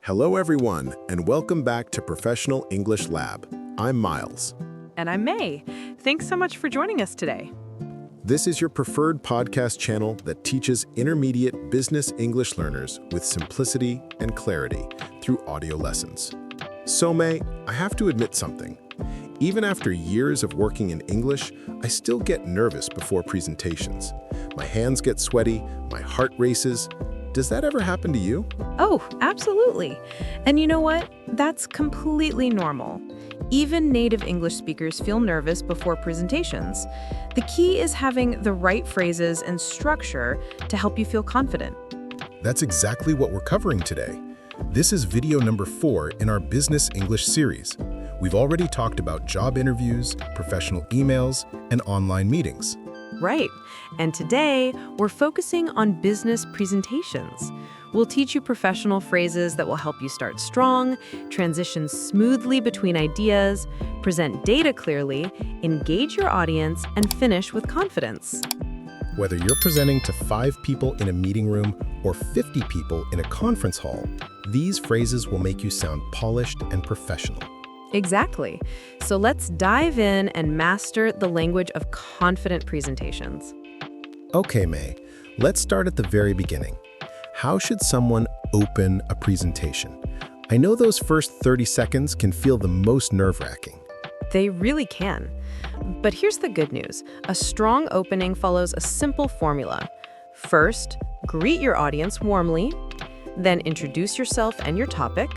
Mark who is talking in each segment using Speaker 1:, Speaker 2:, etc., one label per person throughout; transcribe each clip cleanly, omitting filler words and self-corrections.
Speaker 1: Hello everyone, and welcome back to Professional English Lab. I'm Myles.
Speaker 2: And I'm May. Thanks so much for joining us today.
Speaker 1: This is your preferred podcast channel that teaches intermediate business English learners with simplicity and clarity through audio lessons. So May, I have to admit something. Even after years of working in English, I still get nervous before presentations. My hands get sweaty, my heart races. Does that ever happen to you?
Speaker 2: Oh, absolutely. And you know what? That's completely normal. Even native English speakers feel nervous before presentations. The key is having the right phrases and structure to help you feel confident.
Speaker 1: That's exactly what we're covering today. This is video number 4 in our Business English series. We've already talked about job interviews, professional emails, and online meetings.
Speaker 2: Right. And today, we're focusing on business presentations. We'll teach you professional phrases that will help you start strong, transition smoothly between ideas, present data clearly, engage your audience, and finish with confidence.
Speaker 1: Whether you're presenting to 5 people in a meeting room or 50 people in a conference hall, these phrases will make you sound polished and professional.
Speaker 2: Exactly. So let's dive in and master the language of confident presentations.
Speaker 1: Okay, May, let's start at the very beginning. How should someone open a presentation? I know those first 30 seconds can feel the most nerve-wracking.
Speaker 2: They really can. But here's the good news. A strong opening follows a simple formula. First, greet your audience warmly, then introduce yourself and your topic.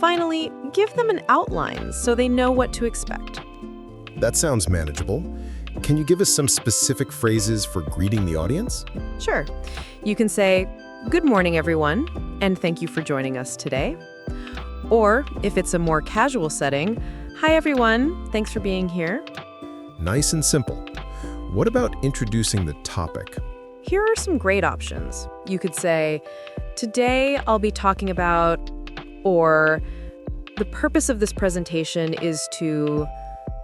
Speaker 2: Finally, give them an outline so they know what to expect.
Speaker 1: That sounds manageable. Can you give us some specific phrases for greeting the audience?
Speaker 2: Sure. You can say, "Good morning, everyone, and thank you for joining us today." Or, if it's a more casual setting, "Hi, everyone, thanks for being here."
Speaker 1: Nice and simple. What about introducing the topic?
Speaker 2: Here are some great options. You could say, "Today I'll be talking about," or "The purpose of this presentation is to,"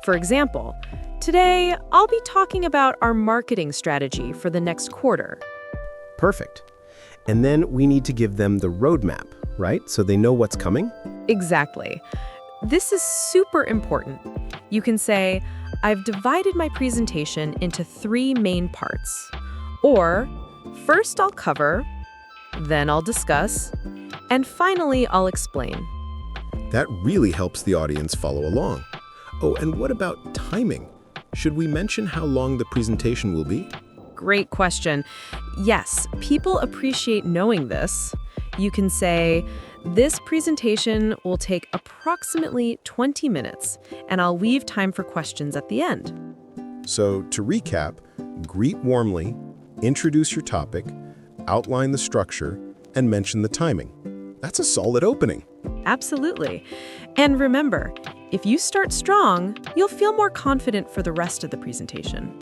Speaker 2: for example, "Today I'll be talking about our marketing strategy for the next quarter."
Speaker 3: Perfect. And then we need to give them the roadmap, right? So they know what's coming?
Speaker 2: Exactly. This is super important. You can say, "I've divided my presentation into 3 main parts." Or, "First I'll cover, then I'll discuss, and finally I'll explain."
Speaker 1: That really helps the audience follow along. Oh, and what about timing? Should we mention how long the presentation will be?
Speaker 2: Great question. Yes, people appreciate knowing this. You can say, "This presentation will take approximately 20 minutes, and I'll leave time for questions at the end."
Speaker 1: So, to recap, greet warmly, introduce your topic, outline the structure, and mention the timing. That's a solid opening.
Speaker 2: Absolutely. And remember, if you start strong, you'll feel more confident for the rest of the presentation.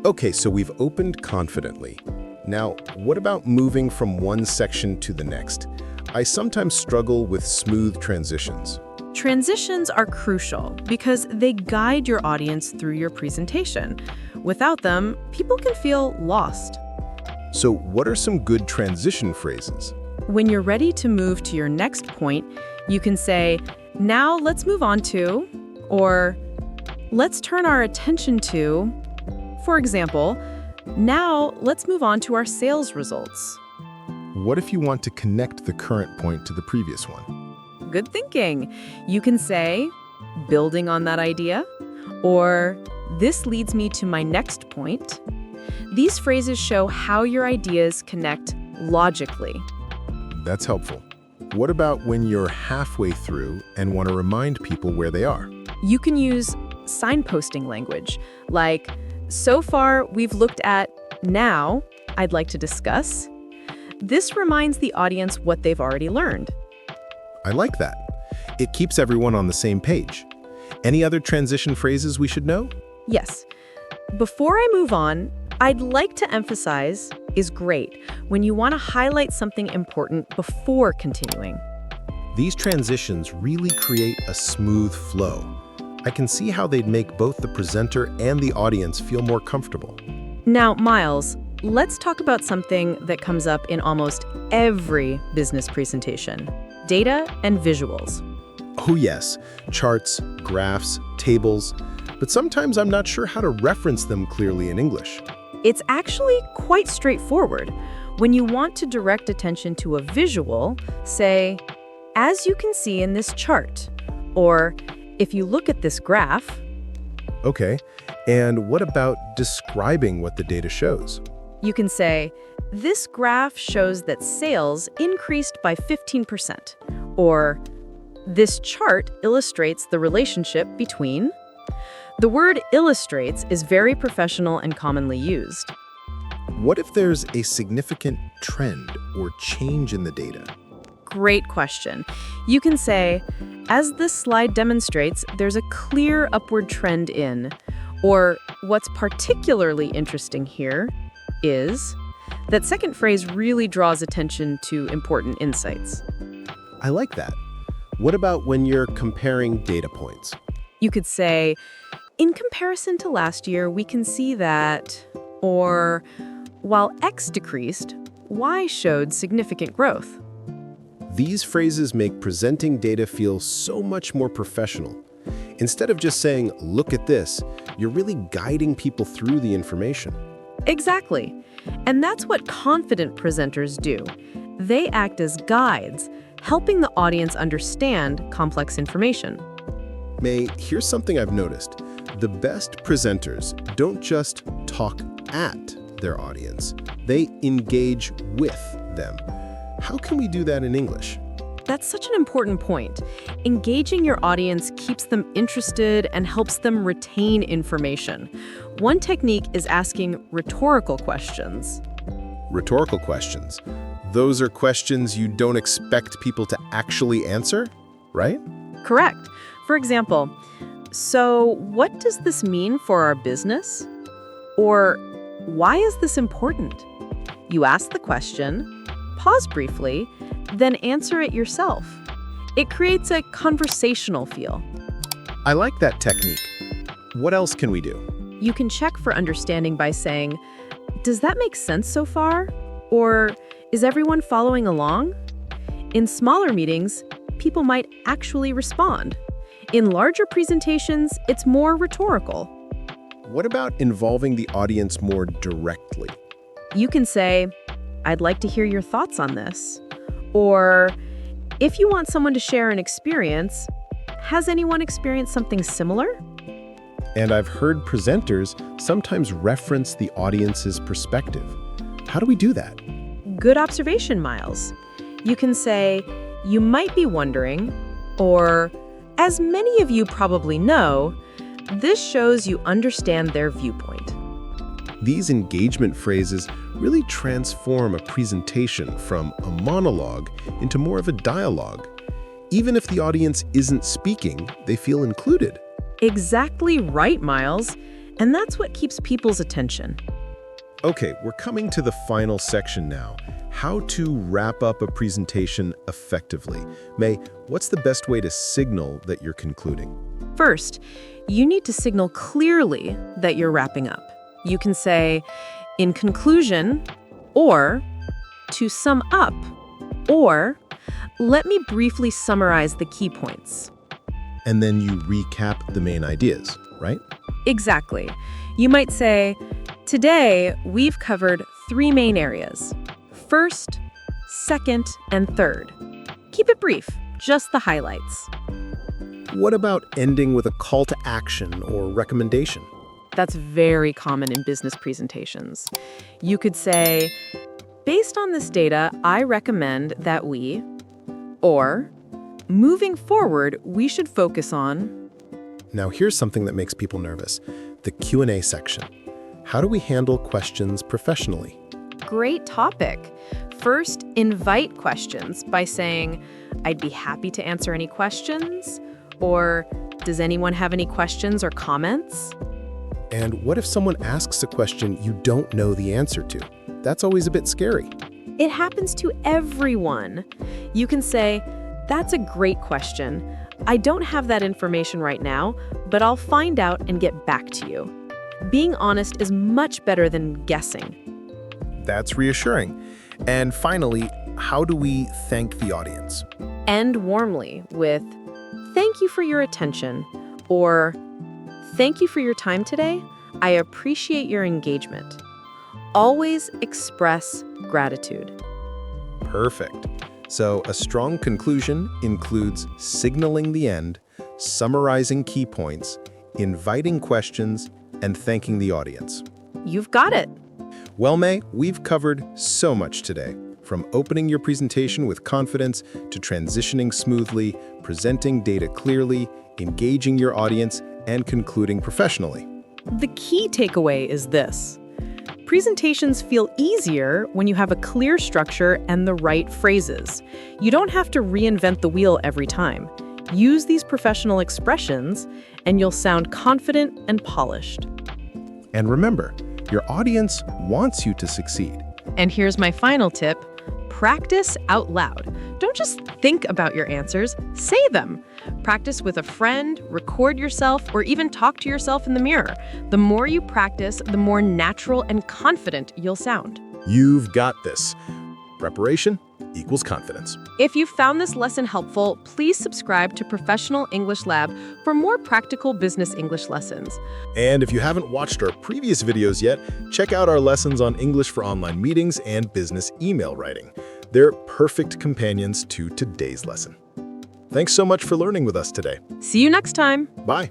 Speaker 1: Okay, so we've opened confidently. Now, what about moving from one section to the next? I sometimes struggle with smooth transitions.
Speaker 2: Transitions are crucial because they guide your audience through your presentation. Without them, people can feel lost.
Speaker 1: So what are some good transition phrases?
Speaker 2: When you're ready to move to your next point, you can say, "Now let's move on to," or "Let's turn our attention to," for example, "Now let's move on to our sales results."
Speaker 1: What if you want to connect the current point to the previous one?
Speaker 2: Good thinking. You can say, "Building on that idea," or "This leads me to my next point." These phrases show how your ideas connect logically.
Speaker 1: That's helpful. What about when you're halfway through and want to remind people where they are?
Speaker 2: You can use signposting language, like, "So far we've looked at," "Now I'd like to discuss." This reminds the audience what they've already learned.
Speaker 1: I like that. It keeps everyone on the same page. Any other transition phrases we should know?
Speaker 2: Yes. Before I move on, I'd like to emphasize is great when you want to highlight something important before continuing.
Speaker 1: These transitions really create a smooth flow. I can see how they'd make both the presenter and the audience feel more comfortable.
Speaker 2: Now, Myles, let's talk about something that comes up in almost every business presentation: data and visuals.
Speaker 1: Oh yes, charts, graphs, tables, but sometimes I'm not sure how to reference them clearly in English.
Speaker 2: It's actually quite straightforward. When you want to direct attention to a visual, say, as you can see in this chart, or if you look at this graph.
Speaker 1: Okay, and what about describing what the data shows?
Speaker 2: You can say, this graph shows that sales increased by 15%, or this chart illustrates the relationship between. The word illustrates is very professional and commonly used.
Speaker 1: What if there's a significant trend or change in the data?
Speaker 2: Great question. You can say, as this slide demonstrates, there's a clear upward trend in, or what's particularly interesting here is. That second phrase really draws attention to important insights.
Speaker 1: I like that. What about when you're comparing data points?
Speaker 2: You could say, in comparison to last year, we can see that, or while X decreased, Y showed significant growth.
Speaker 1: These phrases make presenting data feel so much more professional. Instead of just saying, look at this, you're really guiding people through the information.
Speaker 2: Exactly. And that's what confident presenters do. They act as guides, helping the audience understand complex information.
Speaker 1: May, here's something I've noticed. The best presenters don't just talk at their audience. They engage with them. How can we do that in English?
Speaker 2: That's such an important point. Engaging your audience keeps them interested and helps them retain information. One technique is asking rhetorical questions.
Speaker 1: Rhetorical questions. Those are questions you don't expect people to actually answer, right?
Speaker 2: Correct. For example, so what does this mean for our business? Or why is this important? You ask the question, pause briefly, then answer it yourself. It creates a conversational feel.
Speaker 1: I like that technique. What else can we do?
Speaker 2: You can check for understanding by saying, does that make sense so far? Or is everyone following along? In smaller meetings, people might actually respond. In larger presentations, it's more rhetorical.
Speaker 1: What about involving the audience more directly?
Speaker 2: You can say, I'd like to hear your thoughts on this. Or, if you want someone to share an experience, has anyone experienced something similar?
Speaker 1: And I've heard presenters sometimes reference the audience's perspective. How do we do that?
Speaker 2: Good observation, Myles. You can say, you might be wondering, or, as many of you probably know, this shows you understand their viewpoint.
Speaker 1: These engagement phrases really transform a presentation from a monologue into more of a dialogue. Even if the audience isn't speaking, they feel included.
Speaker 2: Exactly right, Myles. And that's what keeps people's attention.
Speaker 1: Okay, we're coming to the final section now. How to wrap up a presentation effectively. May, what's the best way to signal that you're concluding?
Speaker 2: First, you need to signal clearly that you're wrapping up. You can say, in conclusion, or to sum up, or let me briefly summarize the key points.
Speaker 1: And then you recap the main ideas, right?
Speaker 2: Exactly. You might say, today we've covered 3 main areas. First, second, and third. Keep it brief, just the highlights.
Speaker 1: What about ending with a call to action or recommendation?
Speaker 2: That's very common in business presentations. You could say, based on this data, I recommend that we, or moving forward, we should focus on.
Speaker 1: Now here's something that makes people nervous, the Q&A section. How do we handle questions professionally?
Speaker 2: Great topic. First, invite questions by saying, I'd be happy to answer any questions, or does anyone have any questions or comments?
Speaker 1: And what if someone asks a question you don't know the answer to? That's always a bit scary.
Speaker 2: It happens to everyone. You can say, that's a great question. I don't have that information right now, but I'll find out and get back to you. Being honest is much better than guessing.
Speaker 1: That's reassuring. And finally, how do we thank the audience?
Speaker 2: End warmly with, "Thank you for your attention," or "Thank you for your time today. I appreciate your engagement." Always express gratitude.
Speaker 1: Perfect. So a strong conclusion includes signaling the end, summarizing key points, inviting questions, and thanking the audience.
Speaker 2: You've got it.
Speaker 1: Well, May, we've covered so much today. From opening your presentation with confidence to transitioning smoothly, presenting data clearly, engaging your audience, and concluding professionally.
Speaker 2: The key takeaway is this. Presentations feel easier when you have a clear structure and the right phrases. You don't have to reinvent the wheel every time. Use these professional expressions, and you'll sound confident and polished.
Speaker 1: And remember, your audience wants you to succeed.
Speaker 2: And here's my final tip. Practice out loud. Don't just think about your answers, say them. Practice with a friend, record yourself, or even talk to yourself in the mirror. The more you practice, the more natural and confident you'll sound.
Speaker 1: You've got this. Preparation equals confidence.
Speaker 2: If you found this lesson helpful, please subscribe to Professional English Lab for more practical business English lessons.
Speaker 1: And if you haven't watched our previous videos yet, check out our lessons on English for online meetings and business email writing. They're perfect companions to today's lesson. Thanks so much for learning with us today.
Speaker 2: See you next time.
Speaker 1: Bye.